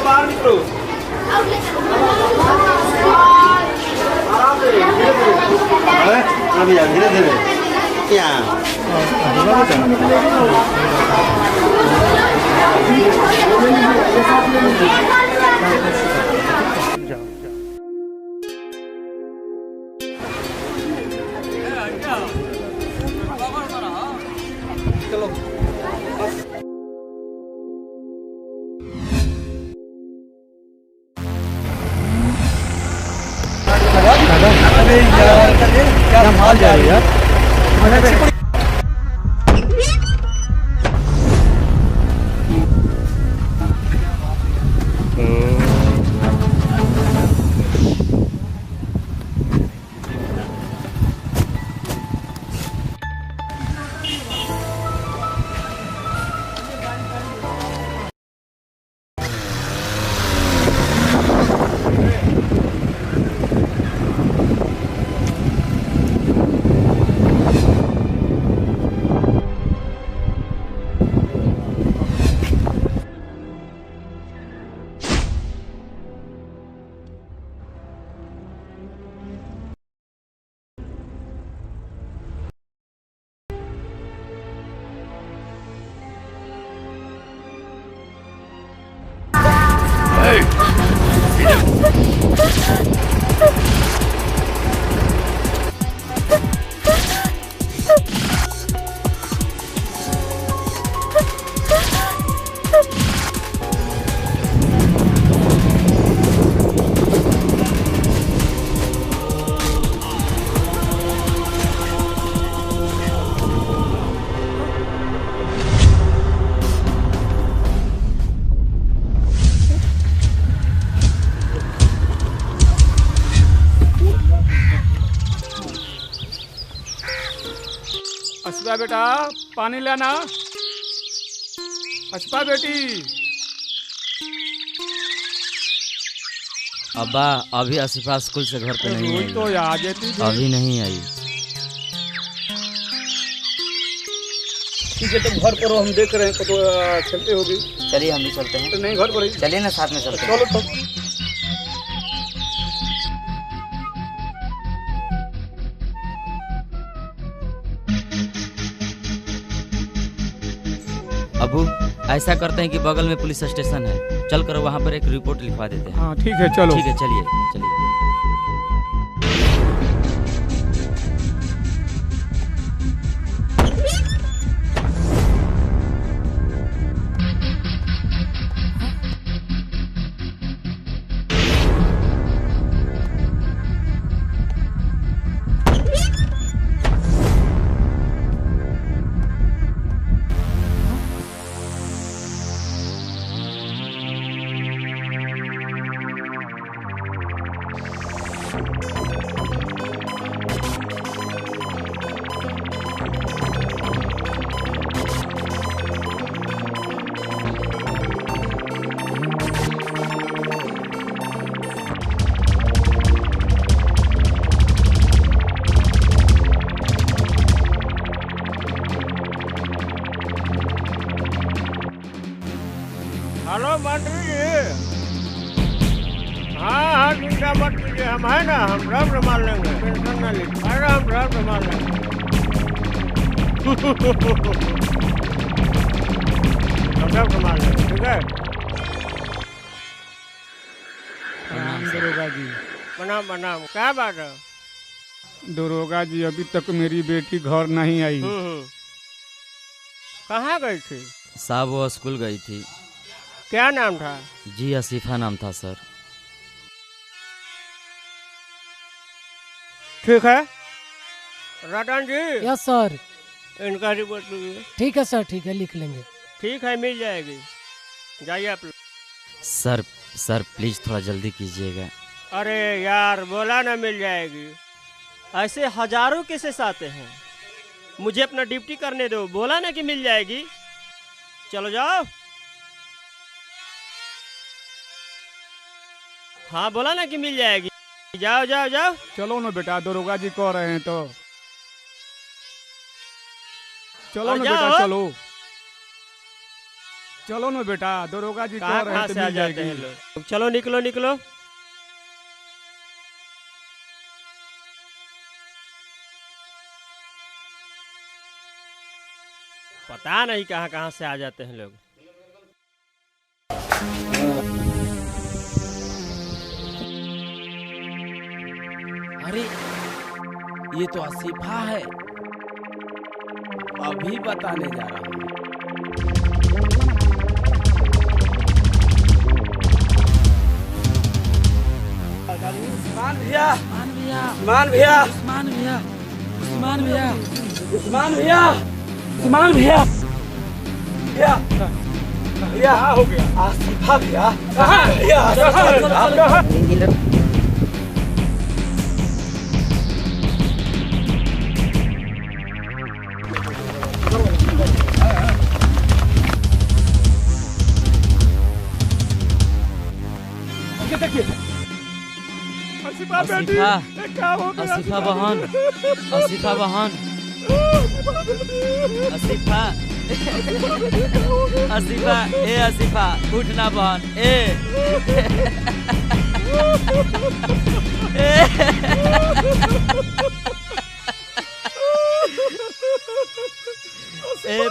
बाहर निकलो। अभी धीरे धीरे क्या चलो क्या माल जा रही है यार। अशफा बेटा पानी लेना। अशफा बेटी। अब्बा अभी अशफा स्कूल से घर पे नहीं आई। तो आ जाती थी। अभी नहीं आई। ठीक है तुम घर पर हो, हम देख रहे हैं तो चलते होगी। चलिए हम भी चलते हैं। तो नहीं घर पर ही चलिए ना साथ में चलते हैं। चलो तो अबू ऐसा करते हैं कि बगल में पुलिस स्टेशन है, चल कर वहाँ पर एक रिपोर्ट लिखवा देते हैं। हाँ ठीक है चलो। ठीक है चलिए चलिए। हेलो मंत्री जी। हाँ चिंता मत कीजिए, हम है ना, हम सब संभाल लेंगे, टेंशन ना लीजिए। अरे हम सब संभाल लेंगे। हम सब संभाल लेंगे, ठीक है। प्रणाम दरोगा जी। प्रणाम प्रणाम। क्या बात है दरोगा जी? अभी तक मेरी बेटी घर नहीं आई। कहाँ गई थी? साहब वो स्कूल गई थी। क्या नाम था? जी असीफा नाम था सर। ठीक है रतन जी। Yes sir. इनका रिपोर्ट लीजिए। ठीक है सर, ठीक है, लिख लेंगे। ठीक है मिल जाएगी, जाइए आप। सर सर प्लीज थोड़ा जल्दी कीजिएगा। अरे यार बोला ना मिल जाएगी। ऐसे हजारों केसेस आते हैं, मुझे अपना ड्यूटी करने दो। बोला ना कि मिल जाएगी। चलो जाओ। हाँ बोला ना कि मिल जाएगी। जाओ जाओ जाओ। चलो ना बेटा, दरोगा जी कह रहे हैं तो चलो ना बेटा चलो। चलो ना बेटा, दरोगा जी कह कहाँ रहे कहाँ थे से आ मिल जाते जाएगी। हैं लोग। चलो निकलो निकलो। पता नहीं कहाँ कहाँ से आ जाते हैं लोग। अरे ये तो आसिफा है, अभी बताने जा रहा हूँ। उस्मान भैया, उस्मान भैया, उस्मान भैया, उस्मान भैया, उस्मान भैया, उस्मान भैया, भैया, भैया हो गया आसिफा भैया, भैया आसिफा भैया। आसिफा बेटी, आसिफा, क्या हो गया? आसिफा बहन, आसिफा बहन, आसिफा, आसिफा, ए आसिफा, उठना बहन, ए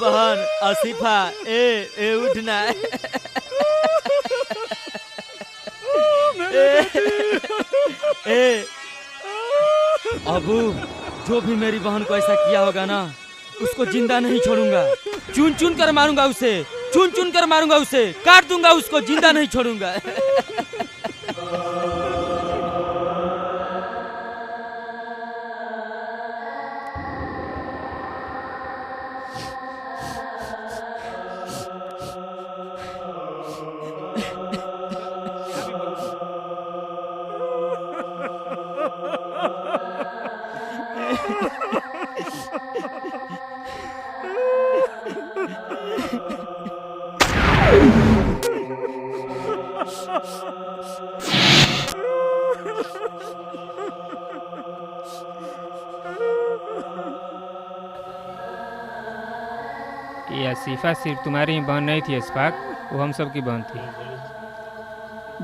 बहन, आसिफा, ए उठना। अबू, जो भी मेरी बहन को ऐसा किया होगा ना, उसको जिंदा नहीं छोड़ूंगा। चुन चुन कर मारूंगा उसे, चुन चुन कर मारूंगा उसे, काट दूंगा उसको, जिंदा नहीं छोड़ूंगा। ये आसिफा सिर्फ तुम्हारी ही बहन नहीं थी अशफाक, वो हम सब की बहन थी।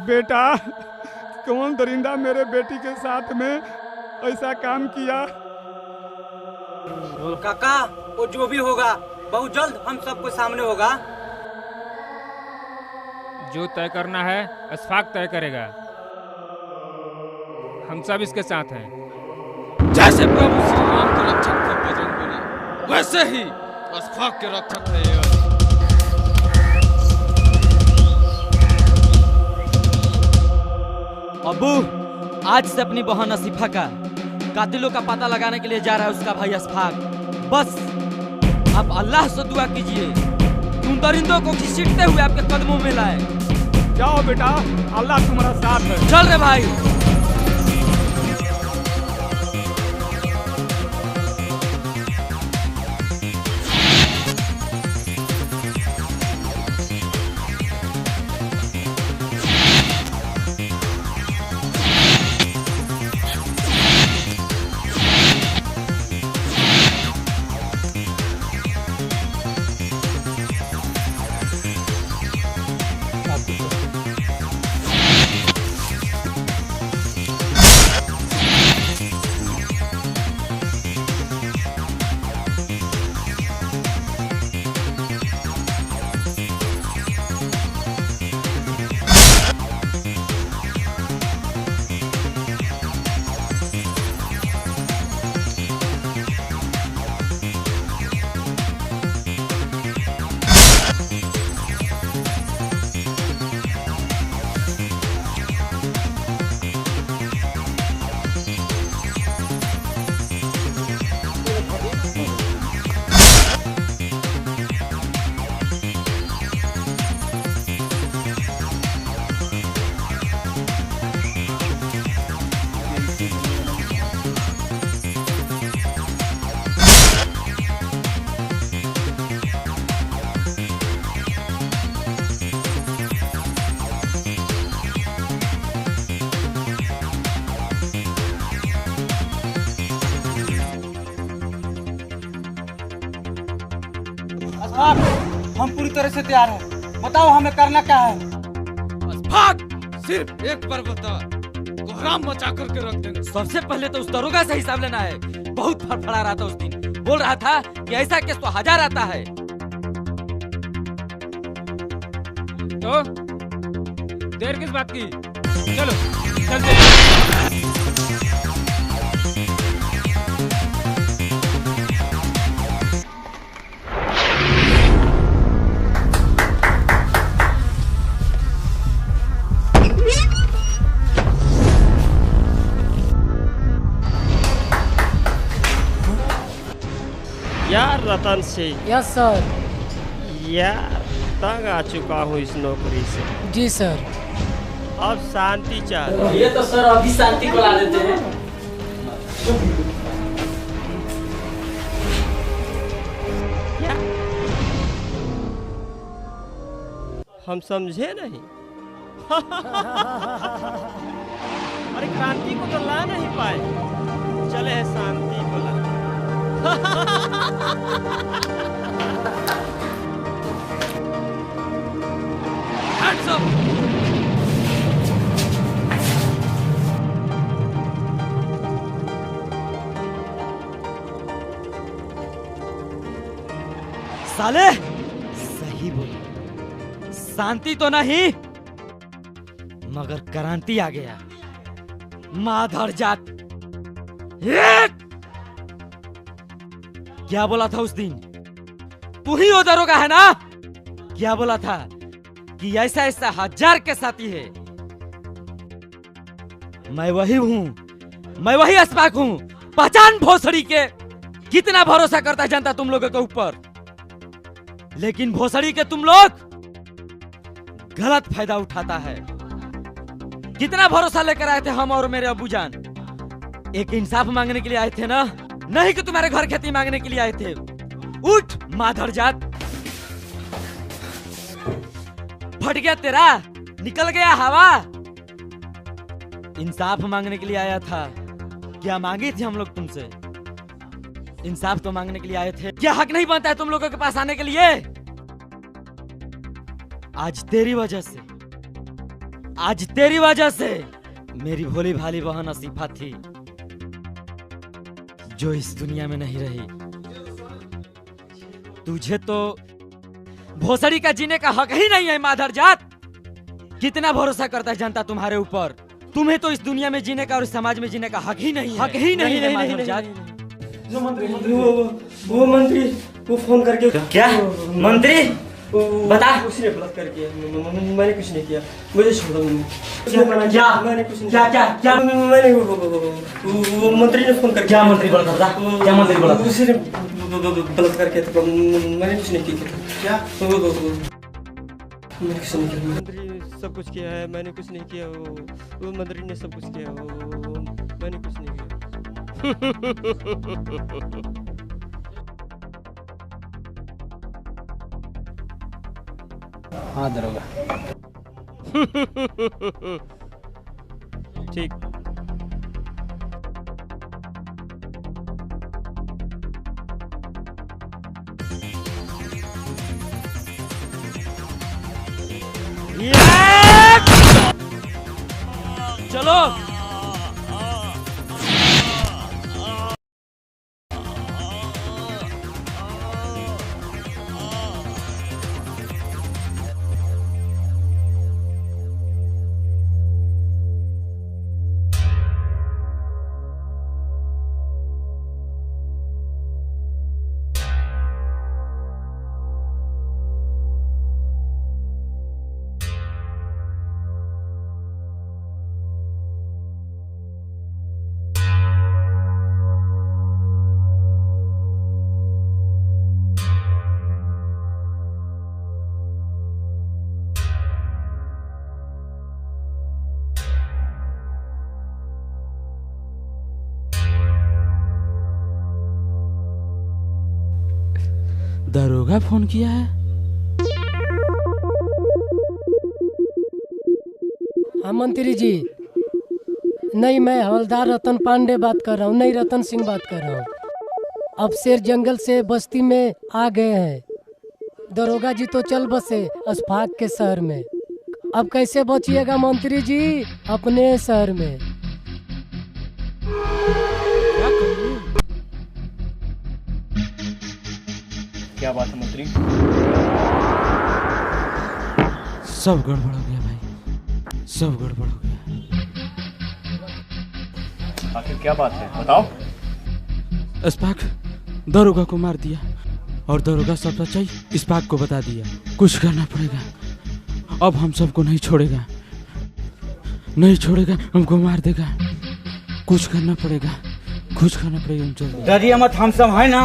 बेटा, कौन दरिंदा मेरे बेटी के साथ में ऐसा काम किया? काका, वो जो भी होगा बहुत जल्द हम सबको सामने होगा। जो तय करना है अशफाक तय करेगा, हम सब इसके साथ हैं। जैसे प्रभु श्री राम के रक्षक थे बजरंगबली, वैसे ही अशफाक के रक्षक है ये। अबू, आज से अपनी बहन आसिफा का कातिलों का पता लगाने के लिए जा रहा है उसका भाई अशफाक। बस आप अल्लाह से दुआ कीजिए कि उन दरिंदों को घसीटते हुए आपके कदमों में लाए। जाओ बेटा, अल्लाह तुम्हारा साथ है। चल रे भाई। हम पूरी तरह से तैयार हैं। बताओ हमें करना क्या है? अशफाक सिर्फ एक बार बता, कोहराम मचा करके रख देंगे। सबसे पहले तो उस दरोगा से हिसाब लेना है। बहुत फड़फड़ा रहा था उस दिन, बोल रहा था कि ऐसा केस तो 1000 आता है। तो देर किस बात की? चलो चलते। यार रतन सिंह, यस सर। यार तंग आ चुका हूँ इस नौकरी से। जी सर। अब शांति चाहिए। ये तो सर अभी शांति को ला देते हैं। हम समझे नहीं। अरे क्रांति को तो ला नहीं पाए, चले हैं शांति को ला। Hands up! साले सही बोले, शांति तो नहीं मगर क्रांति आ गया। माधर जात क्या बोला था उस दिन? तू ही वो दरोगा है ना? क्या बोला था कि ऐसा ऐसा 1000 के साथी है। मैं वही हूँ, मैं वही अशफाक हूँ। पहचान भोसड़ी के। कितना भरोसा करता है जनता तुम लोगों के ऊपर, लेकिन भोसड़ी के तुम लोग गलत फायदा उठाता है। कितना भरोसा लेकर आए थे हम और मेरे अब्बूजान। एक इंसाफ मांगने के लिए आए थे ना, नहीं कि तुम्हारे घर खेती मांगने के लिए आए थे। उठ माधर जात। फट गया तेरा, निकल गया हवा। इंसाफ मांगने के लिए आया था। क्या मांगी थी हम लोग तुमसे? इंसाफ तो मांगने के लिए आए थे। क्या हक नहीं बनता है तुम लोगों के पास आने के लिए? आज तेरी वजह से मेरी भोली भाली बहन असीफा थी, जो इस दुनिया में नहीं रही। तुझे तो भोसड़ी का जीने का हक ही नहीं है माधर जात। कितना भरोसा करता है जनता तुम्हारे ऊपर। तुम्हें तो इस दुनिया में जीने का और इस समाज में जीने का हक ही नहीं है। हक ही नहीं है माधर जात। वो मंत्री वो फोन करके क्या मंत्री? बता। उसने बलात्कार किया। मैंने कुछ नहीं किया, मुझे छोड़ो। क्या मैंने कुछ नहीं क्या क्या क्या मैंने वो मंत्री ने फोन करके। क्या मंत्री बोला था? क्या मंत्री बोला था? उसने बलात्कार किया था। मैंने कुछ नहीं किया। क्या मैंने कुछ नहीं किया। मंत्री ने सब कुछ किया है, मैंने कुछ नहीं किया। वो मंत्री ने सब कुछ किया, मैंने कुछ नहीं किया। हाँ दरोगा। ठीक। चलो दरोगा फोन किया है। हाँ मंत्री जी, नहीं मैं हवलदार रतन पांडे बात कर रहा हूँ, नहीं रतन सिंह बात कर रहा हूँ। अब शेर जंगल से बस्ती में आ गए हैं। दरोगा जी तो चल बसे अशफाक के शहर में। अब कैसे बचिएगा मंत्री जी अपने शहर में? क्या बात है मंत्री? सब गड़बड़ हो गया भाई, सब गड़बड़ हो गया। आखिर क्या बात है बताओ। इस्पाक दरोगा को मार दिया और दरोगा सब सच्चाई इस्पाक को बता दिया। कुछ करना पड़ेगा, अब हम सबको नहीं छोड़ेगा, नहीं छोड़ेगा, हमको मार देगा। कुछ करना पड़ेगा, कुछ करना पड़ेगा। हम चल डरिए मत, हम सब है ना।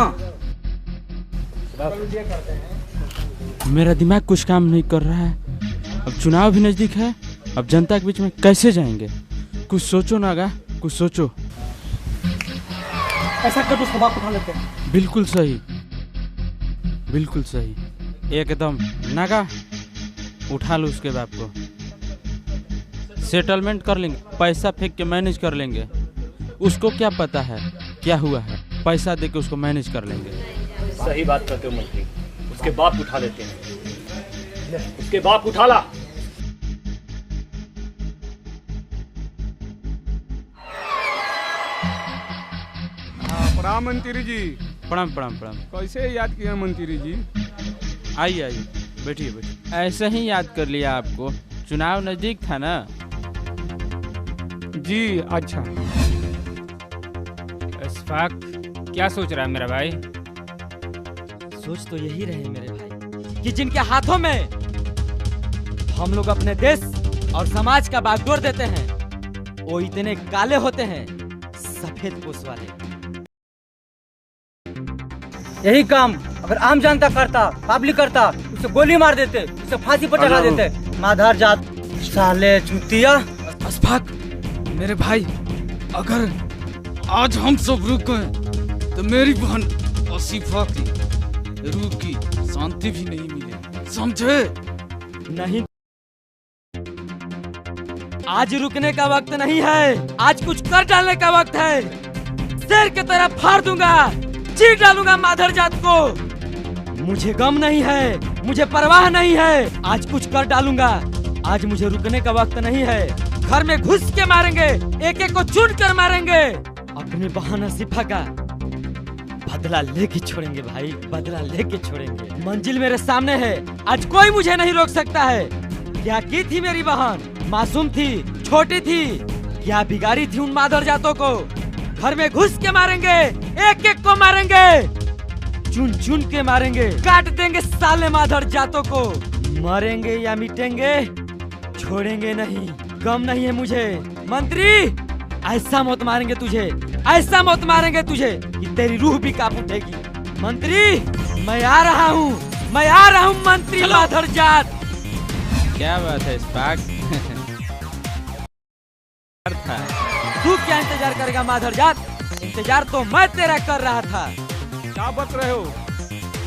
मेरा दिमाग कुछ काम नहीं कर रहा है। अब चुनाव भी नजदीक है, अब जनता के बीच में कैसे जाएंगे? कुछ सोचो नागा, कुछ सोचो। ऐसा कर तो उसका बाप उठा लेते हैं। बिल्कुल सही, बिल्कुल सही, एकदम नागा, उठा लो उसके बाप को। सेटलमेंट कर लेंगे, पैसा फेंक के मैनेज कर लेंगे। उसको क्या पता है क्या हुआ है, पैसा दे के उसको मैनेज कर लेंगे। सही बात करते हो मंत्री, उसके बाप उठा लेते हैं। उसके बाप उठा ला। प्रणाम मंत्री जी। प्रणाम प्रणाम प्रणाम। कैसे याद किया मंत्री जी? आइए आइए, बैठिए बैठिए। ऐसे ही याद कर लिया आपको, चुनाव नजदीक था ना। जी अच्छा। अशफाक क्या सोच रहा है मेरा भाई? सोच तो यही रहे मेरे भाई कि जिनके हाथों में हम लोग अपने देश और समाज का बागडोर देते हैं, वो इतने काले होते हैं, सफेद पोष वाले। यही काम अगर आम जनता करता, पब्लिक करता, उसे गोली मार देते, उसे फांसी पर चढ़ा देते। माधार जात साले चुतिया। अशफाक मेरे भाई, अगर आज हम सब रुक गए तो मेरी बहन आसिफा की रूह की शांति भी नहीं मिलेगी, समझे? नहीं, आज रुकने का वक्त नहीं है, आज कुछ कर डालने का वक्त है। शेर की तरह फाड़ दूंगा, चीर डालूंगा माधर जात को। मुझे गम नहीं है, मुझे परवाह नहीं है, आज कुछ कर डालूंगा। आज मुझे रुकने का वक्त नहीं है। घर में घुस के मारेंगे, एक एक को चुन कर मारेंगे। अपनी बहन आसिफा का बदला लेके छोड़ेंगे भाई, बदला लेके छोड़ेंगे। मंजिल मेरे सामने है, आज कोई मुझे नहीं रोक सकता है। क्या की थी मेरी बहन? मासूम थी, छोटी थी, क्या बिगाड़ी थी उन माधर जातों को? घर में घुस के मारेंगे, एक एक को मारेंगे, चुन चुन के मारेंगे, काट देंगे साले माधर जातों को। मरेंगे या मिटेंगे, छोड़ेंगे नहीं, गम नहीं है मुझे। मंत्री, ऐसा मौत मारेंगे तुझे, ऐसा मौत मारेंगे तुझे कि तेरी रूह भी कांप उठेगी। मंत्री, मैं आ रहा हूँ, मैं आ रहा हूँ मंत्री माधर जात। क्या बात है इस्पाक? तू क्या इंतजार करेगा माधर जात? इंतजार तो मैं तेरा कर रहा था। क्या बक रहे हो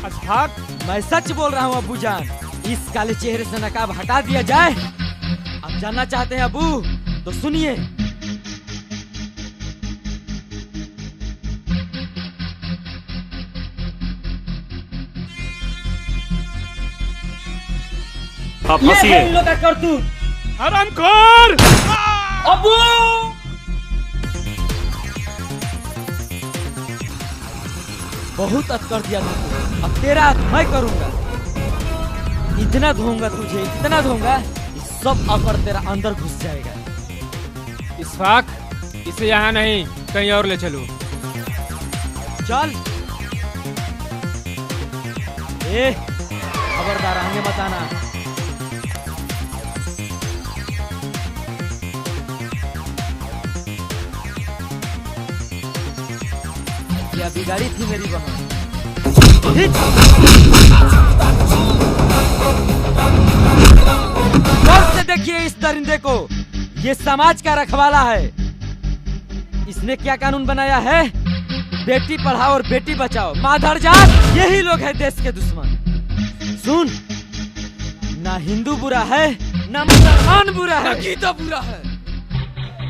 अशफाक? मैं सच बोल रहा हूँ अब्बू जान, इस काले चेहरे से नकाब हटा दिया जाए। अब जानना चाहते हैं अब्बू तो सुनिए। आप ये हंसिए। है इन लोग का करतूत। हरामखोर! अब्बू, बहुत अत कर दिया तुमको, अब तेरा अत मैं करूंगा। इतना धोऊंगा तुझे, इतना धोऊंगा, सब अकड़ तेरा अंदर घुस जाएगा। इशफाक, इसे यहाँ नहीं कहीं और ले चलो। चल। ए, खबरदार आगे मत आना। क्या बिगाड़ी थी मेरी बहन? गौर से देखिए इस दरिंदे को, ये समाज का रखवाला है। इसने क्या कानून बनाया है? बेटी पढ़ाओ और बेटी बचाओ। माधर जात, यही लोग हैं देश के दुश्मन। सुन, ना हिंदू बुरा है, ना मुसलमान बुरा है, गीता बुरा है,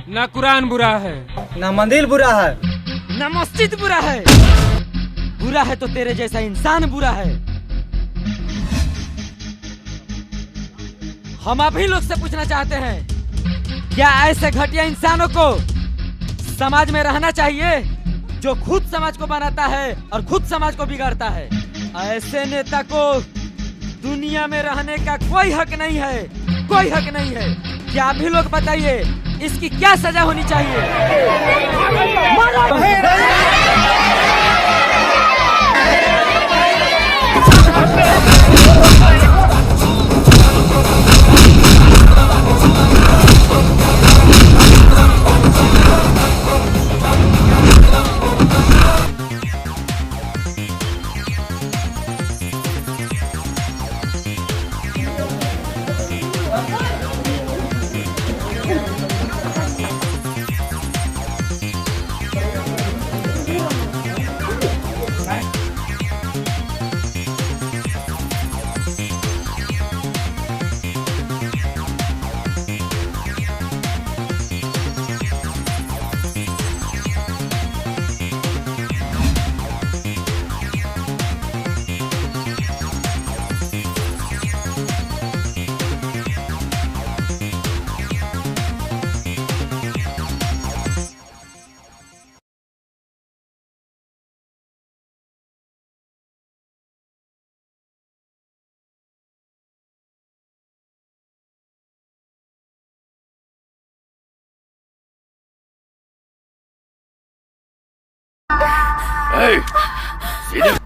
ना कुरान बुरा है, ना मंदिर बुरा है, ना मस्जिद बुरा है। बुरा है तो तेरे जैसा इंसान बुरा है। हम अभी लोग से पूछना चाहते हैं, क्या ऐसे घटिया इंसानों को समाज में रहना चाहिए जो खुद समाज को बनाता है और खुद समाज को बिगाड़ता है? ऐसे नेता को दुनिया में रहने का कोई हक नहीं है, कोई हक नहीं है। क्या अभी लोग बताइए, इसकी क्या सजा होनी चाहिए? सीधे